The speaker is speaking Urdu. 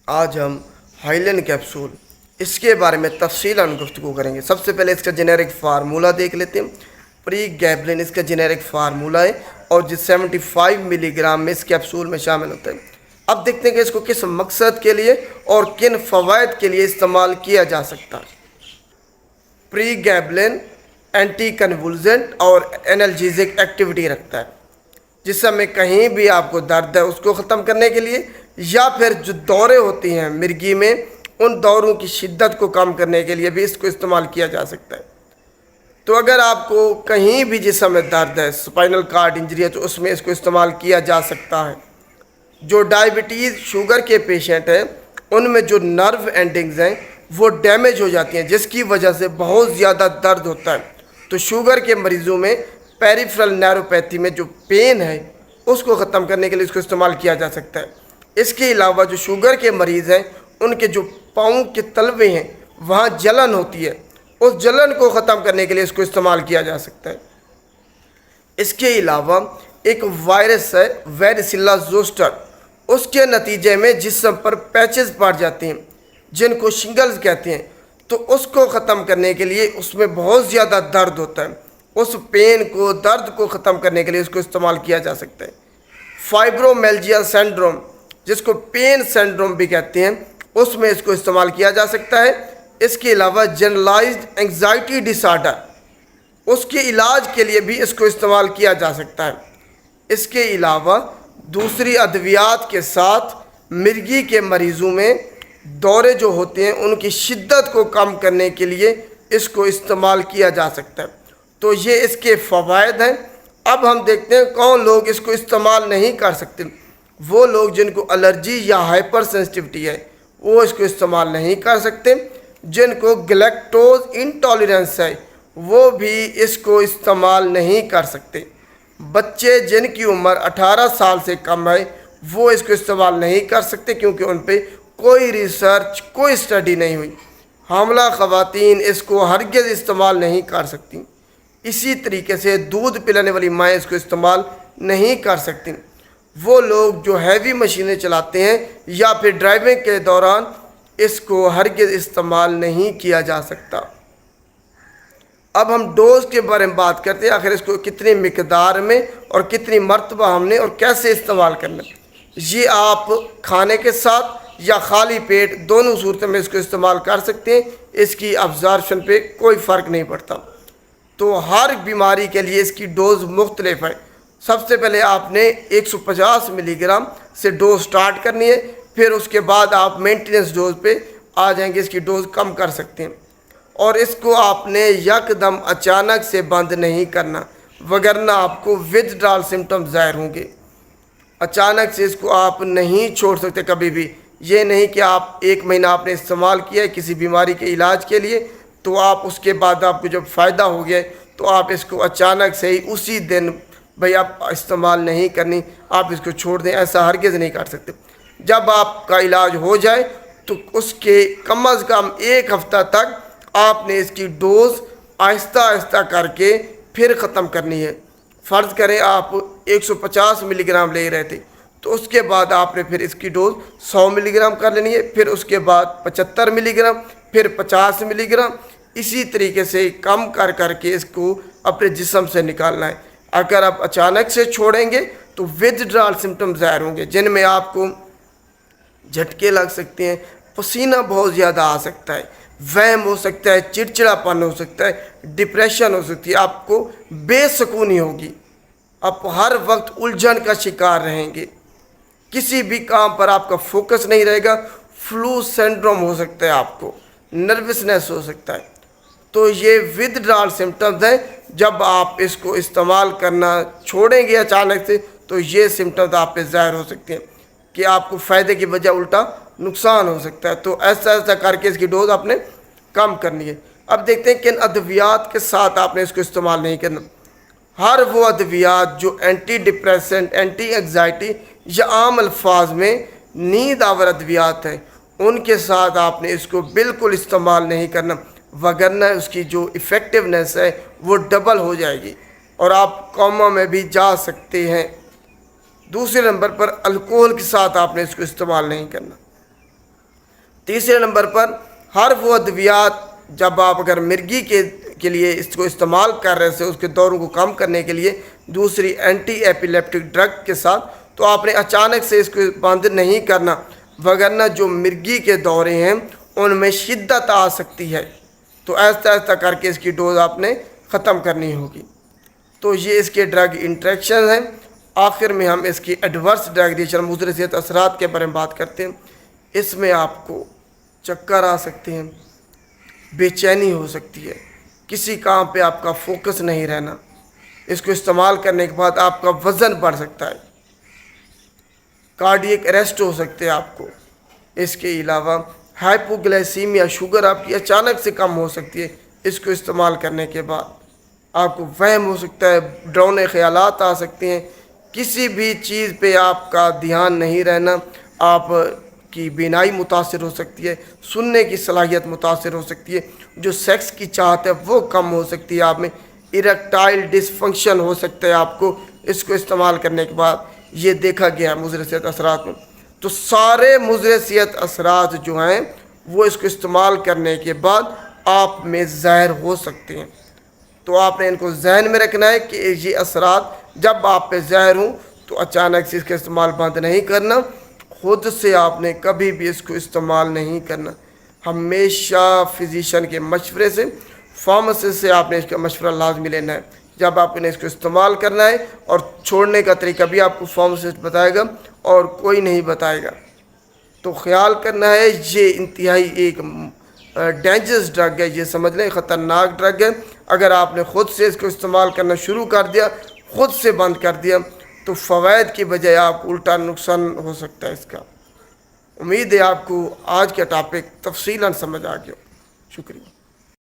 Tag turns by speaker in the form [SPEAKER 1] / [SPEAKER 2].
[SPEAKER 1] آج ہم ہائلین کیپسول اس کے بارے میں تفصیلاً گفتگو کریں گے۔ سب سے پہلے اس کا جنیرک فارمولہ دیکھ لیتے ہیں۔ پری گیبلن اس کا جنیرک فارمولہ ہے اور جو 75 ملی گرام میں اس کیپسول میں شامل ہوتا ہے۔ اب دیکھتے ہیں کہ اس کو کس مقصد کے لیے اور کن فوائد کے لیے استعمال کیا جا سکتا ہے۔ پری گیبلن اینٹی کنولزنٹ اور انالجیزک ایکٹیویٹی رکھتا ہے، جسم میں کہیں بھی آپ کو درد ہے اس کو ختم کرنے کے لیے، یا پھر جو دورے ہوتی ہیں مرگی میں ان دوروں کی شدت کو کم کرنے کے لیے بھی اس کو استعمال کیا جا سکتا ہے۔ تو اگر آپ کو کہیں بھی جسم میں درد ہے، اسپائنل کارڈ انجری ہے، تو اس میں اس کو استعمال کیا جا سکتا ہے۔ جو ڈائبٹیز شوگر کے پیشنٹ ہیں ان میں جو نرو اینڈنگز ہیں وہ ڈیمیج ہو جاتی ہیں، جس کی وجہ سے بہت زیادہ درد ہوتا ہے۔ تو شوگر کے مریضوں میں پیریفرل نیوروپیتھی میں جو پین ہے اس کو ختم کرنے کے لیے اس کو استعمال کیا جا سکتا ہے۔ اس کے علاوہ جو شوگر کے مریض ہیں ان کے جو پاؤں کے تلوے ہیں وہاں جلن ہوتی ہے، اس جلن کو ختم کرنے کے لیے اس کو استعمال کیا جا سکتا ہے۔ اس کے علاوہ ایک وائرس ہے ویریسیلا زوسٹر، اس کے نتیجے میں جسم پر پیچز پڑ جاتے ہیں جن کو شنگلز کہتے ہیں، تو اس کو ختم کرنے کے لیے اس میں بہت زیادہ درد ہوتا ہے، اس پین کو درد کو ختم کرنے کے لیے اس کو استعمال کیا جا سکتا ہے۔ فائبرومیلجیا سینڈروم جس کو پین سینڈروم بھی کہتے ہیں اس میں اس کو استعمال کیا جا سکتا ہے۔ اس کے علاوہ جنرلائزڈ انگزائٹی ڈس آرڈر، اس کے علاج کے لیے بھی اس کو استعمال کیا جا سکتا ہے۔ اس کے علاوہ دوسری ادویات کے ساتھ مرگی کے مریضوں میں دورے جو ہوتے ہیں ان کی شدت کو کم کرنے کے لیے اس کو استعمال کیا جا سکتا ہے۔ تو یہ اس کے فوائد ہیں۔ اب ہم دیکھتے ہیں کون لوگ اس کو استعمال نہیں کر سکتے۔ وہ لوگ جن کو الرجی یا ہائپر سینسٹیوٹی ہے وہ اس کو استعمال نہیں کر سکتے۔ جن کو گلیکٹوز انٹالرنس ہے وہ بھی اس کو استعمال نہیں کر سکتے۔ بچے جن کی عمر 18 سال سے کم ہے وہ اس کو استعمال نہیں کر سکتے کیونکہ ان پہ کوئی ریسرچ کوئی اسٹڈی نہیں ہوئی۔ حاملہ خواتین اس کو ہرگز استعمال نہیں کر سکتی۔ اسی طریقے سے دودھ پلانے والی مائیں اس کو استعمال نہیں کر سکتی۔ وہ لوگ جو ہیوی مشینیں چلاتے ہیں یا پھر ڈرائیونگ کے دوران اس کو ہرگز استعمال نہیں کیا جا سکتا۔ اب ہم ڈوز کے بارے میں بات کرتے ہیں، آخر اس کو کتنی مقدار میں اور کتنی مرتبہ ہم نے اور کیسے استعمال کرنا ہے۔ یہ آپ کھانے کے ساتھ یا خالی پیٹ دونوں صورتوں میں اس کو استعمال کر سکتے ہیں، اس کی ابزارپشن پہ کوئی فرق نہیں پڑتا۔ تو ہر بیماری کے لیے اس کی ڈوز مختلف ہے۔ سب سے پہلے آپ نے 150 ملی گرام سے ڈوز سٹارٹ کرنی ہے، پھر اس کے بعد آپ مینٹیننس ڈوز پہ آ جائیں گے، اس کی ڈوز کم کر سکتے ہیں۔ اور اس کو آپ نے یکدم اچانک سے بند نہیں کرنا، وگرنہ آپ کو ودڈرال سمٹم ظاہر ہوں گے۔ اچانک سے اس کو آپ نہیں چھوڑ سکتے کبھی بھی۔ یہ نہیں کہ آپ 1 مہینہ آپ نے استعمال کیا ہے کسی بیماری کے علاج کے لیے، تو آپ اس کے بعد آپ کو جب فائدہ ہو گیا تو آپ اس کو اچانک سے ہی اسی دن بھئی آپ استعمال نہیں کرنی، آپ اس کو چھوڑ دیں، ایسا ہرگز نہیں کر سکتے۔ جب آپ کا علاج ہو جائے تو اس کے کم از کم 1 ہفتہ تک آپ نے اس کی ڈوز آہستہ آہستہ کر کے پھر ختم کرنی ہے۔ فرض کریں آپ 150 ملی گرام لے رہے تھے تو اس کے بعد آپ نے پھر اس کی ڈوز 100 ملی گرام کر لینی ہے، پھر اس کے بعد 75 ملی گرام، پھر 50 ملی گرام، اسی طریقے سے کم کر کر کے اس کو اپنے جسم سے نکالنا ہے۔ اگر آپ اچانک سے چھوڑیں گے تو ودڈرال سمٹم ظاہر ہوں گے، جن میں آپ کو جھٹکے لگ سکتے ہیں، پسینہ بہت زیادہ آ سکتا ہے، وہم ہو سکتا ہے، چڑچڑاپن ہو سکتا ہے، ڈپریشن ہو سکتی ہے، آپ کو بے سکونی ہوگی، آپ ہر وقت الجھن کا شکار رہیں گے، کسی بھی کام پر آپ کا فوکس نہیں رہے گا، فلو سینڈروم ہو سکتا ہے، آپ کو نروسنس ہو سکتا ہے۔ تو یہ ودڈرال سمٹمز ہیں۔ جب آپ اس کو استعمال کرنا چھوڑیں گے اچانک سے تو یہ سمٹمز آپ پہ ظاہر ہو سکتے ہیں کہ آپ کو فائدے کی بجائے الٹا نقصان ہو سکتا ہے۔ تو ایسا کر کے اس کی ڈوز آپ نے کم کرنی ہے۔ اب دیکھتے ہیں کن ادویات کے ساتھ آپ نے اس کو استعمال نہیں کرنا۔ ہر وہ ادویات جو اینٹی ڈپریسنٹ، اینٹی انگزائٹی یا عام الفاظ میں نیند آور ادویات ہیں ان کے ساتھ آپ نے اس کو بالکل استعمال نہیں کرنا، وگرنہ اس کی جو ایفیکٹونیس ہے وہ ڈبل ہو جائے گی اور آپ کوما میں بھی جا سکتے ہیں۔ دوسرے نمبر پر الکوہل کے ساتھ آپ نے اس کو استعمال نہیں کرنا۔ تیسرے نمبر پر ہر وہ ادویات جب آپ اگر مرگی کے لیے اس کو استعمال کر رہے تھے اس کے دوروں کو کم کرنے کے لیے دوسری اینٹی ایپیلیپٹک ڈرگ کے ساتھ، تو آپ نے اچانک سے اس کو بند نہیں کرنا، وگرنہ جو مرگی کے دورے ہیں ان میں شدت آ سکتی ہے، تو ایسا ایسا کر کے اس کی ڈوز آپ نے ختم کرنی ہوگی۔ تو یہ اس کے ڈرگ انٹریکشن ہیں۔ آخر میں ہم اس کی ایڈورس ڈرگ ریئیکشن مضر صحت اثرات کے بارے میں بات کرتے ہیں۔ اس میں آپ کو چکر آ سکتے ہیں، بے چینی ہو سکتی ہے، کسی کام پہ آپ کا فوکس نہیں رہنا، اس کو استعمال کرنے کے بعد آپ کا وزن بڑھ سکتا ہے، کارڈیک اریسٹ ہو سکتے ہیں آپ کو۔ اس کے علاوہ ہائپوگلائسیمیا، شوگر آپ کی اچانک سے کم ہو سکتی ہے اس کو استعمال کرنے کے بعد۔ آپ کو وہم ہو سکتا ہے، ڈرونے خیالات آ سکتے ہیں، کسی بھی چیز پہ آپ کا دھیان نہیں رہنا، آپ کی بینائی متاثر ہو سکتی ہے، سننے کی صلاحیت متاثر ہو سکتی ہے، جو سیکس کی چاہت ہے وہ کم ہو سکتی ہے، آپ میں اریکٹائل ڈس فنکشن ہو سکتا ہے آپ کو اس کو استعمال کرنے کے بعد۔ یہ دیکھا گیا ہے مضر صحت اثرات میں۔ تو سارے مضر صحت اثرات جو ہیں وہ اس کو استعمال کرنے کے بعد آپ میں ظاہر ہو سکتے ہیں، تو آپ نے ان کو ذہن میں رکھنا ہے کہ یہ اثرات جب آپ پہ ظاہر ہوں تو اچانک سے اس کا استعمال بند نہیں کرنا، خود سے آپ نے کبھی بھی اس کو استعمال نہیں کرنا، ہمیشہ فزیشین کے مشورے سے، فارماسسٹ سے آپ نے اس کا مشورہ لازمی لینا ہے جب آپ نے اس کو استعمال کرنا ہے، اور چھوڑنے کا طریقہ بھی آپ کو فارماسسٹ بتائے گا اور کوئی نہیں بتائے گا۔ تو خیال کرنا ہے، یہ انتہائی ایک ڈینجرس ڈرگ ہے، یہ سمجھ لیں خطرناک ڈرگ ہے۔ اگر آپ نے خود سے اس کو استعمال کرنا شروع کر دیا، خود سے بند کر دیا، تو فوائد کی بجائے آپ کو الٹا نقصان ہو سکتا ہے اس کا۔ امید ہے آپ کو آج کا ٹاپک تفصیلاً سمجھ آ گیا۔ شکریہ۔